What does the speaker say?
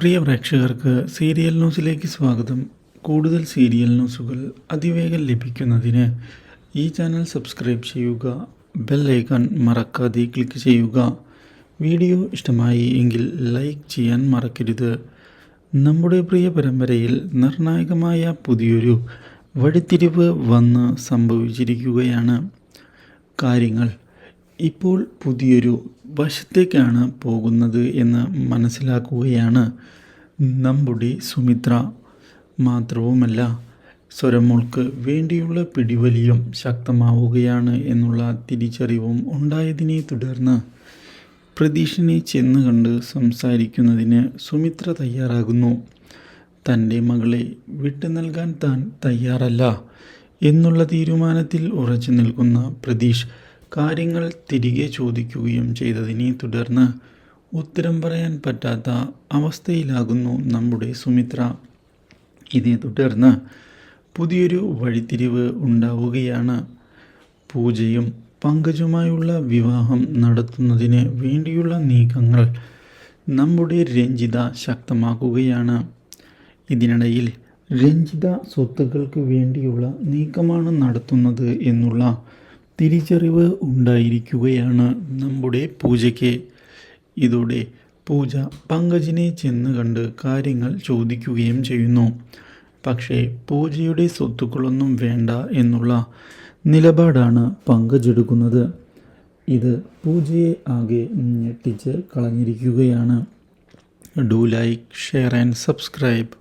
പ്രിയ പ്രേക്ഷകർക്ക് സീരിയൽ ന്യൂസിലേക്ക് സ്വാഗതം. കൂടുതൽ സീരിയൽ ന്യൂസുകൾ അതിവേഗം ലഭിക്കുന്നതിന് ഈ ചാനൽ സബ്സ്ക്രൈബ് ചെയ്യുക. ബെൽ ഐക്കൺ മറക്കാതെ ക്ലിക്ക് ചെയ്യുക. വീഡിയോ ഇഷ്ടമായി എങ്കിൽ ലൈക്ക് ചെയ്യാൻ മറക്കരുത്. നമ്മുടെ പ്രിയ പരമ്പരയിൽ നിർണായകമായ പുതിയൊരു വഴിത്തിരിവ് വന്ന് സംഭവിച്ചിരിക്കുകയാണ്. കാര്യങ്ങൾ ഇപ്പോൾ പുതിയൊരു വശത്തേക്കാണ് പോകുന്നത് എന്ന് മനസ്സിലാക്കുകയാണ് നമ്മുടെ സുമിത്ര. മാത്രവുമല്ല, സ്വരമോൾക്ക് വേണ്ടിയുള്ള പിടിവലിയും ശക്തമാവുകയാണ് എന്നുള്ള തിരിച്ചറിവും ഉണ്ടായതിനെ തുടർന്ന് പ്രതീഷിനെ ചെന്ന് കണ്ട് സംസാരിക്കുന്നതിന് സുമിത്ര തയ്യാറാകുന്നു. തൻ്റെ മകളെ വിട്ടു നൽകാൻ താൻ തയ്യാറല്ല എന്നുള്ള തീരുമാനത്തിൽ ഉറച്ചു നിൽക്കുന്ന പ്രതീഷ് കാര്യങ്ങൾ തിരികെ ചോദിക്കുകയും ചെയ്തതിനെ തുടർന്ന് ഉത്തരം പറയാൻ പറ്റാത്ത അവസ്ഥയിലാകുന്നു നമ്മുടെ സുമിത്ര. ഇതേ തുടർന്ന് പുതിയൊരു വഴിത്തിരിവ് ഉണ്ടാവുകയാണ്. പൂജയും പങ്കജുമായുള്ള വിവാഹം നടത്തുന്നതിന് വേണ്ടിയുള്ള നീക്കങ്ങൾ നമ്മുടെ രഞ്ജിത ശക്തമാക്കുകയാണ്. ഇതിനിടയിൽ രഞ്ജിത സ്വത്തുക്കൾക്ക് വേണ്ടിയുള്ള നീക്കമാണ് നടത്തുന്നത് എന്നുള്ള തിരിച്ചറിവ് ഉണ്ടായിരിക്കുകയാണ് നമ്മുടെ പൂജയ്ക്ക്. ഇതോടെ പൂജ പങ്കജിനെ ചെന്ന് കണ്ട് കാര്യങ്ങൾ ചോദിക്കുകയും ചെയ്യുന്നു. പക്ഷേ പൂജയുടെ സ്വത്തുക്കളൊന്നും വേണ്ട എന്നുള്ള നിലപാടാണ് പങ്കജ് എടുക്കുന്നത്. ഇത് പൂജയെ ആകെ ഞെട്ടിച്ച് കളഞ്ഞിരിക്കുകയാണ്. Do like, share and subscribe.